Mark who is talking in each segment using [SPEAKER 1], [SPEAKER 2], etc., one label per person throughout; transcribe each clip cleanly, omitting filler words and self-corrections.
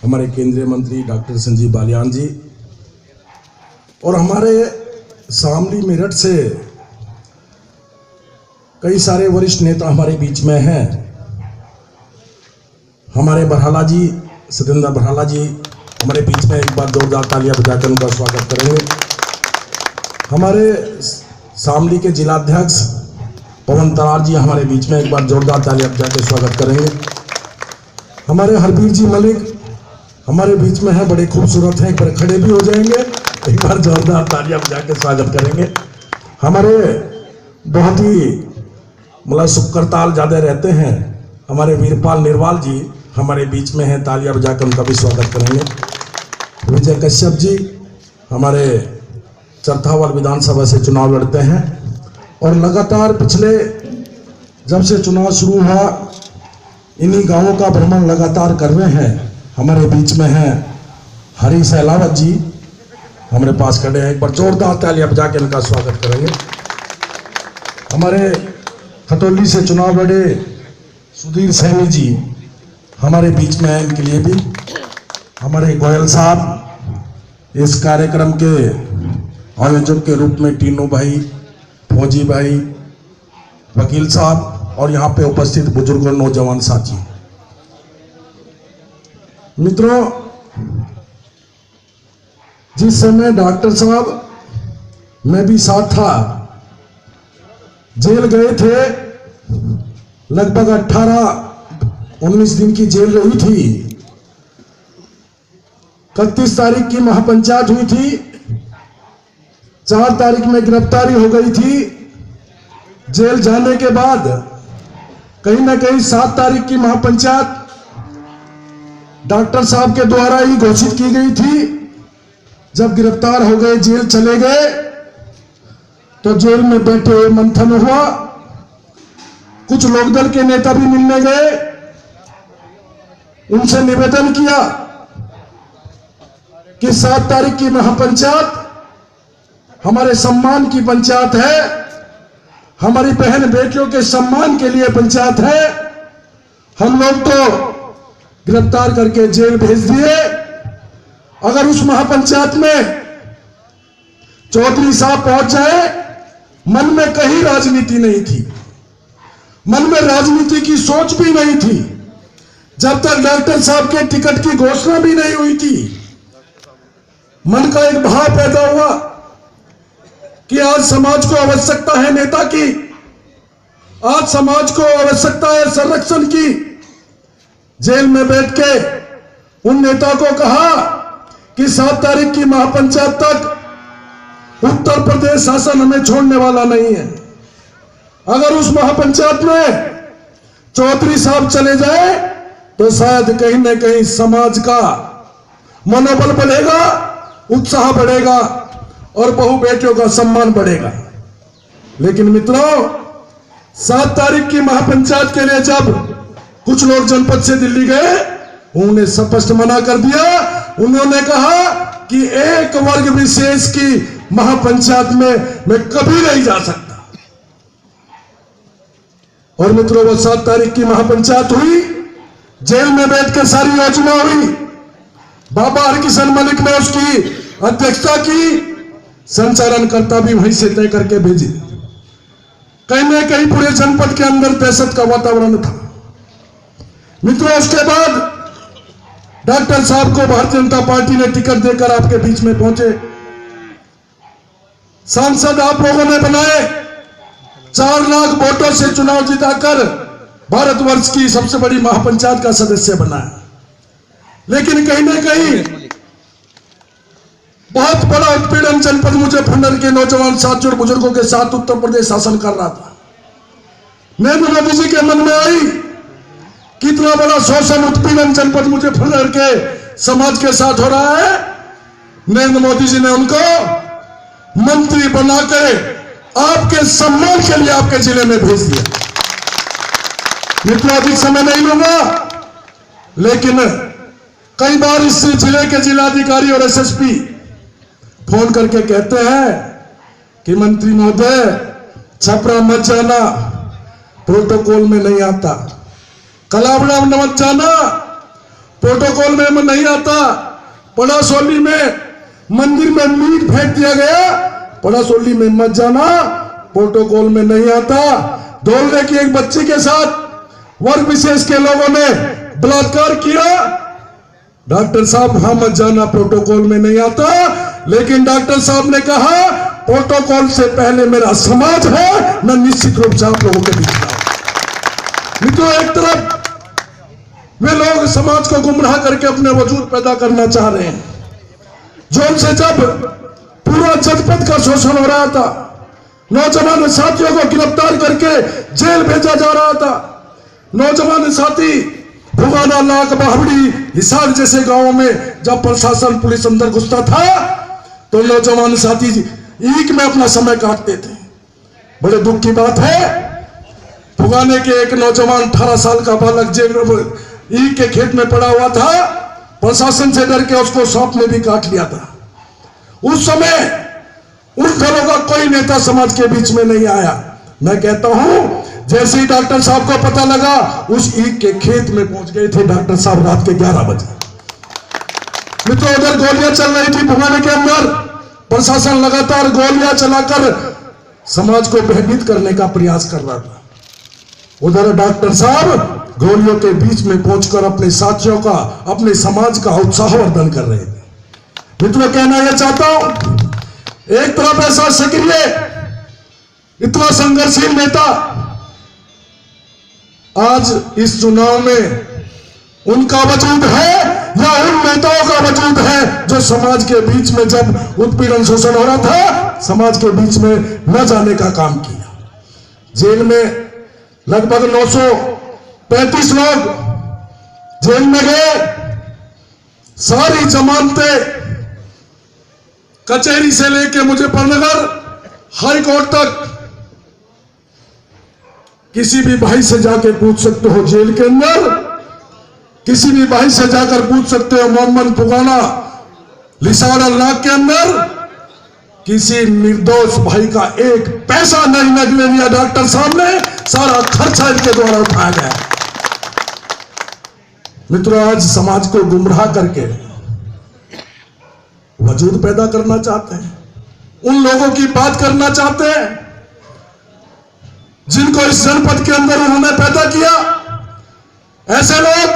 [SPEAKER 1] हमारे केंद्रीय मंत्री डॉक्टर संजीव बालियान जी और हमारे शामली मेरठ से कई सारे वरिष्ठ नेता हमारे बीच में हैं। हमारे बरहाला जी, सतेंद्र बरहाला जी हमारे बीच में, एक बार जोरदार तालियां बजाकर उनका स्वागत करेंगे। हमारे शामली के जिलाध्यक्ष पवन तरार जी हमारे बीच में, एक बार जोरदार तालियां बजाकर स्वागत करेंगे। हमारे हरबीर जी मलिक हमारे बीच में है, बड़े खूबसूरत हैं, एक बार खड़े भी हो जाएंगे, एक बार जोरदार तालियां बजा के स्वागत करेंगे। हमारे बहुत ही मतलब सुकरताल ज्यादा रहते हैं, हमारे वीरपाल निर्वाल जी हमारे बीच में हैं, तालियां बजाकर उनका भी स्वागत करेंगे। विजय कश्यप जी हमारे चरथावल विधानसभा से चुनाव लड़ते हैं और लगातार पिछले जब से चुनाव शुरू हुआ इन्हीं गांवों का भ्रमण लगातार कर रहे हैं। हमारे बीच में हैं हरी सहलावत जी हमारे पास खड़े हैं, एक बार जोरदार तालियां बजा के इनका स्वागत करेंगे। हमारे खतौली से चुनाव लड़े सुधीर सैनी जी हमारे बीच में हैं, इनके लिए भी हमारे गोयल साहब इस कार्यक्रम के आयोजक के रूप में, टीनू भाई, फौजी भाई, वकील साहब और यहाँ पे उपस्थित बुजुर्ग और नौजवान साथी। मित्रों, जिस समय डॉक्टर साहब मैं भी साथ था, जेल गए थे, लगभग 18-19 दिन की जेल रही थी। 31 तारीख की महापंचायत हुई थी, 4 तारीख में गिरफ्तारी हो गई थी। जेल जाने के बाद कहीं ना कहीं 7 तारीख की महापंचायत डॉक्टर साहब के द्वारा ही घोषित की गई थी। जब गिरफ्तार हो गए, जेल चले गए, तो जेल में बैठे हुए मंथन हुआ। कुछ लोकदल के नेता भी मिलने गए, उनसे निवेदन किया कि 7 तारीख की महापंचायत हमारे सम्मान की पंचायत है, हमारी बहन बेटियों के सम्मान के लिए पंचायत है। हम लोग तो गिरफ्तार करके जेल भेज दिए। अगर उस महापंचायत में चौधरी साहब पहुंच जाए, मन में कहीं राजनीति नहीं थी, मन में राजनीति की सोच भी नहीं थी। जब तक डॉक्टर साहब के टिकट की घोषणा भी नहीं हुई थी, मन का एक भाव पैदा हुआ कि आज समाज को आवश्यकता है नेता की, आज समाज को आवश्यकता है संरक्षण की। जेल में बैठ के उन नेता को कहा कि 7 तारीख की महापंचायत तक उत्तर प्रदेश शासन हमें छोड़ने वाला नहीं है। अगर उस महापंचायत में चौधरी साहब चले जाए तो शायद कहीं ना कहीं समाज का मनोबल बढ़ेगा, उत्साह बढ़ेगा और बहु बेटियों का सम्मान बढ़ेगा। लेकिन मित्रों, 7 तारीख की महापंचायत के लिए जब कुछ लोग जनपद से दिल्ली गए, उन्होंने स्पष्ट मना कर दिया। उन्होंने कहा कि एक वर्ग विशेष की महापंचायत में मैं कभी नहीं जा सकता। और मित्रों, वो 7 तारीख की महापंचायत हुई, जेल में बैठकर सारी योजना हुई। बाबा हरकिशन मलिक ने उसकी अध्यक्षता की, संचालनकर्ता भी वहीं से तय करके भेजे। कहीं ना कहीं पूरे जनपद के अंदर दहशत का वातावरण था। मित्रों, उसके बाद डॉक्टर साहब को भारतीय जनता पार्टी ने टिकट देकर आपके बीच में पहुंचे। सांसद आप लोगों ने बनाए, 4 लाख वोटों से चुनाव जिताकर भारतवर्ष की सबसे बड़ी महापंचायत का सदस्य बनाया। लेकिन कहीं ना कहीं बहुत बड़ा उत्पीड़न जनपद मुजफ्फरनगर के नौजवान साथियों और बुजुर्गों के साथ उत्तर प्रदेश शासन कर रहा था। नरेंद्र मोदी जी के मन में आई कितना बड़ा शोषण उत्पीड़न जनपद मुजफ्फरनगर के समाज के साथ हो रहा है। नरेंद्र मोदी जी ने उनको मंत्री बनाकर आपके सम्मान के लिए आपके जिले में भेज दिया। मित्रों, अधिक समय नहीं लूंगा, लेकिन कई बार इस जिले के जिलाधिकारी और एसएसपी फोन करके कहते हैं कि मंत्री महोदय छपरा मत जाना, प्रोटोकॉल में नहीं आता, कलावड़ा मत जाना, प्रोटोकॉल में नहीं आता। पड़ासोली में मंदिर में मीट फेंक दिया गया, पड़ासोली में मत जाना, प्रोटोकॉल में नहीं आता। धौलरे की एक बच्ची के साथ वर्ग विशेष के लोगों ने बलात्कार किया, डॉक्टर साहब वहां मत जाना, प्रोटोकॉल में नहीं आता। लेकिन डॉक्टर साहब ने कहा प्रोटोकॉल से पहले मेरा समाज है, मैं निश्चित रूप से आप लोगों के बीच में। मित्रों, एक तरफ वे लोग समाज को गुमराह करके अपने वजूद पैदा करना चाह रहे हैं। जोन से जब पूरा जनपद का शोषण हो रहा था, नौजवान साथियों को गिरफ्तार करके जेल भेजा जा रहा था, नौजवान साथी फुगाना, लाख, बावड़ी, हिसार जैसे गांवों में जब प्रशासन पुलिस अंदर घुसता था तो नौजवान साथी ईक में अपना समय काटते थे। बड़े दुख की बात है, फुगाने के एक नौजवान 18 साल का बालक जेल ईक के खेत में पड़ा हुआ था, प्रशासन से डर के उसको सांप ने भी काट लिया था। उस समय उन घरों का कोई नेता समाज के बीच में नहीं आया। मैं कहता हूं जैसे ही डॉक्टर साहब को पता लगा, उस ईख के खेत में पहुंच गए थे डॉक्टर साहब रात के 11 बजे। मित्रों, उधर गोलियां चल रही थी फुगाने के अंदर, प्रशासन लगातार गोलियां चलाकर समाज को भयभीत करने का प्रयास कर रहा था। उधर डॉक्टर साहब गोलियों के बीच में पहुंचकर अपने साथियों का, अपने समाज का उत्साहवर्धन कर रहे थे। मित्रों, कहना यह चाहता हूं, एक तरफ ऐसा सक्रिय, इतना संघर्षशील नेता आज इस चुनाव में उनका वजूद है या उन नेताओं का वजूद है जो समाज के बीच में जब उत्पीड़न शोषण हो रहा था, समाज के बीच में न जाने का काम किया। जेल में लगभग 935 लोग जेल में गए, सारी जमानतें कचहरी से लेके मुजफ्फरनगर हाई कोर्ट तक, किसी भी भाई से जाके पूछ सकते हो जेल के अंदर, किसी भी भाई से जाकर पूछ सकते हो मोहम्मद फुगाना लिसाड़ा लाख के अंदर, किसी निर्दोष भाई का एक पैसा नहीं लगने दिया डॉक्टर साहब ने, सारा खर्चा इनके द्वारा उठाया गया। मित्रों, आज समाज को गुमराह करके वजूद पैदा करना चाहते हैं, उन लोगों की बात करना चाहते हैं जिनको इस जनपद के अंदर उन्होंने पैदा किया। ऐसे लोग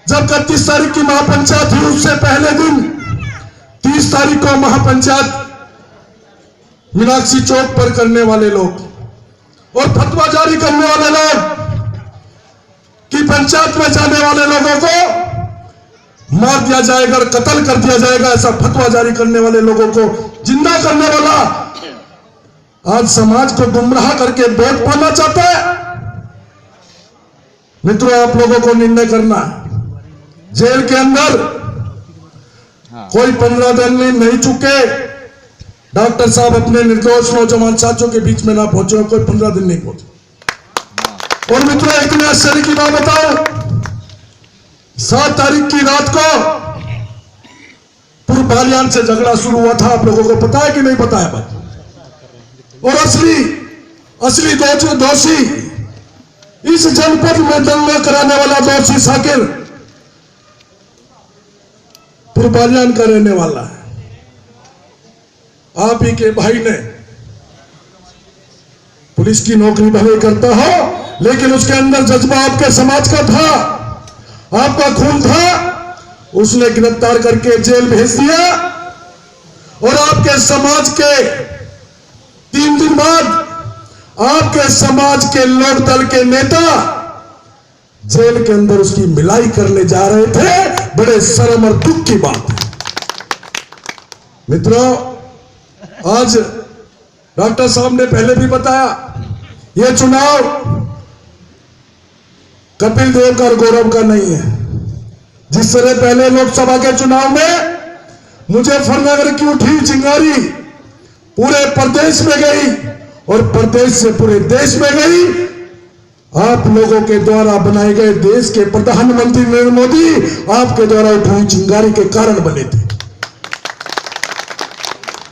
[SPEAKER 1] जब 31 तारीख की महापंचायत हुई, उससे पहले दिन 30 तारीख को महापंचायत मीनाक्षी चौक पर करने वाले लोग और फतवा जारी करने वाले लोग कि पंचायत में जाने वाले लोगों को मार दिया जाएगा, कत्ल कर दिया जाएगा, ऐसा फतवा जारी करने वाले लोगों को जिंदा करने वाला आज समाज को गुमराह करके वोट पाना चाहता है। मित्रों, आप लोगों को निर्णय करना है। जेल के अंदर कोई 15 दिन नहीं चुके, डॉक्टर साहब अपने निर्दोष नौजवान साथियों के बीच में ना पहुंचे, कोई 15 दिन नहीं पहुंचे। और मित्रों, इतने आश्चर्य की बात बताओ, 7 तारीख की रात को पूर्व बालियान से झगड़ा शुरू हुआ था। आप लोगों को पता है कि नहीं पता है बात? और असली दोषी, इस जनपद में दंगा कराने वाला दोषी शाकिर पूर्व बालियान का रहने वाला है। आप ही के भाई ने पुलिस की नौकरी भले करता हो, लेकिन उसके अंदर जज्बा आपके समाज का था, आपका खून था, उसने गिरफ्तार करके जेल भेज दिया। और आपके समाज के 3 दिन बाद आपके समाज के लोक दल के नेता जेल के अंदर उसकी मिलाई करने जा रहे थे। बड़े शर्म और दुख की बात है। मित्रों, आज डॉक्टर साहब ने पहले भी बताया, यह चुनाव कपिल देव का और गौरव का नहीं है। जिस तरह पहले लोकसभा के चुनाव में मुजफ्फरनगर की उठी चिंगारी पूरे प्रदेश में गई और प्रदेश से पूरे देश में गई, आप लोगों के द्वारा बनाए गए देश के प्रधानमंत्री नरेंद्र मोदी आपके द्वारा उठाई चिंगारी के कारण बने थे।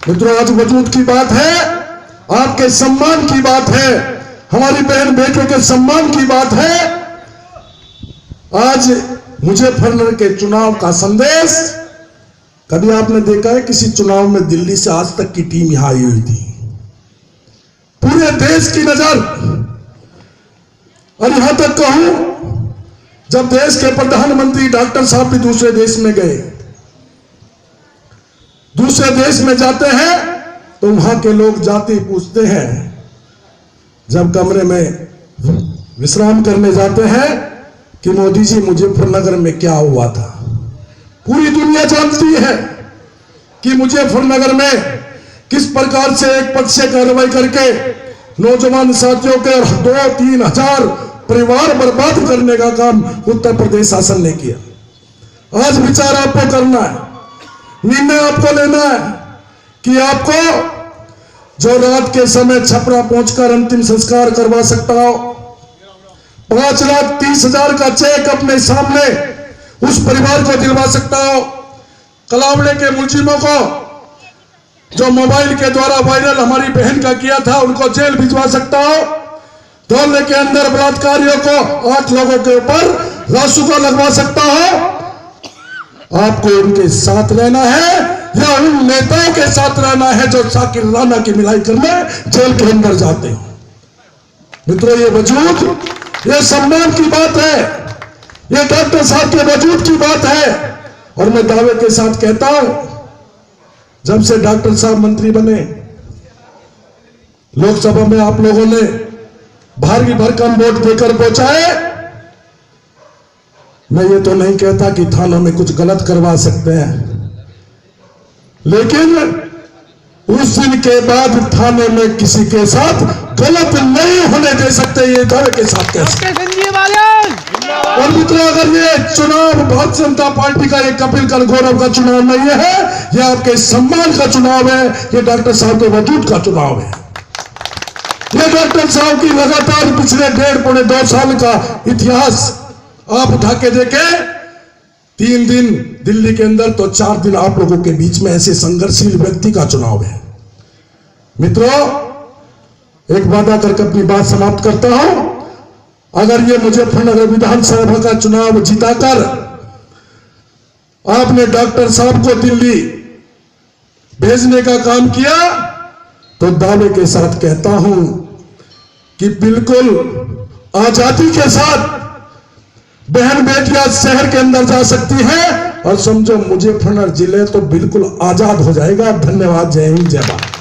[SPEAKER 1] मित्रों, आज वजूद की बात है, आपके सम्मान की बात है, हमारी बहन बेटियों के सम्मान की बात है। आज मुजफ्फरनगर के चुनाव का संदेश, कभी आपने देखा है किसी चुनाव में दिल्ली से आज तक की टीम यहां आई हुई थी? पूरे देश की नजर, और यहां तक कहूं, जब देश के प्रधानमंत्री डॉक्टर साहब भी दूसरे देश में गए, दूसरे देश में जाते हैं तो वहां के लोग जाते पूछते हैं, जब कमरे में विश्राम करने जाते हैं कि मोदी जी मुजफ्फरनगर में क्या हुआ था। पूरी दुनिया जानती है कि मुजफ्फरनगर में किस प्रकार से एक पक्ष से कार्रवाई करके नौजवान साथियों के 2-3 हजार परिवार बर्बाद करने का काम उत्तर प्रदेश शासन ने किया। आज विचार आपको करना है, निर्णय आपको लेना है कि आपको जो रात के समय छपरा पहुंचकर अंतिम संस्कार करवा सकता हो, 5,30,000 का चेक अपने सामने उस परिवार को दिलवा सकता हो, कलावड़े के मुलजिमों को जो मोबाइल के द्वारा वायरल हमारी बहन का किया था उनको जेल भिजवा सकता हो, धौले के अंदर बलात्कारियों को 8 लोगों के ऊपर रासुका लगवा सकता हो। आपको उनके साथ रहना है या उन नेताओं के साथ रहना है जो शाकिर राणा की मिलाई करने जेल के अंदर जाते हैं? मित्रों, ये वजूद, ये सम्मान की बात है, ये डॉक्टर साहब के वजूद की बात है। और मैं दावे के साथ कहता हूं, जब से डॉक्टर साहब मंत्री बने, लोकसभा में आप लोगों ने भारी भरकम वोट देकर पहुंचाए। मैं ये तो नहीं कहता कि थानों में कुछ गलत करवा सकते हैं, लेकिन उस दिन के बाद थाने में किसी के साथ गलत नहीं होने दे सकते, ये दावे के साथ कह सकते। और मित्रों, अगर ये चुनाव भारतीय जनता पार्टी का, ये कपिल गौरव का चुनाव नहीं है, ये आपके सम्मान का चुनाव है, ये डॉक्टर साहब के वजूद का चुनाव है। ये डॉक्टर साहब की लगातार पिछले 1.5-2 साल का इतिहास आप उठा के देखें। 3 दिन दिल्ली के अंदर तो 4 दिन आप लोगों के बीच में ऐसे संघर्षशील व्यक्ति का चुनाव है। मित्रों, एक वादा करके अपनी बात समाप्त करता हूं, अगर ये मुजफ्फरनगर विधानसभा का चुनाव जीताकर आपने डॉक्टर साहब को दिल्ली भेजने का काम किया, तो दावे के साथ कहता हूं कि बिल्कुल आजादी के साथ बहन बेटियां शहर के अंदर जा सकती है, और समझो मुजफ्फरनगर जिले तो बिल्कुल आजाद हो जाएगा। धन्यवाद। जय हिंद, जय भारत।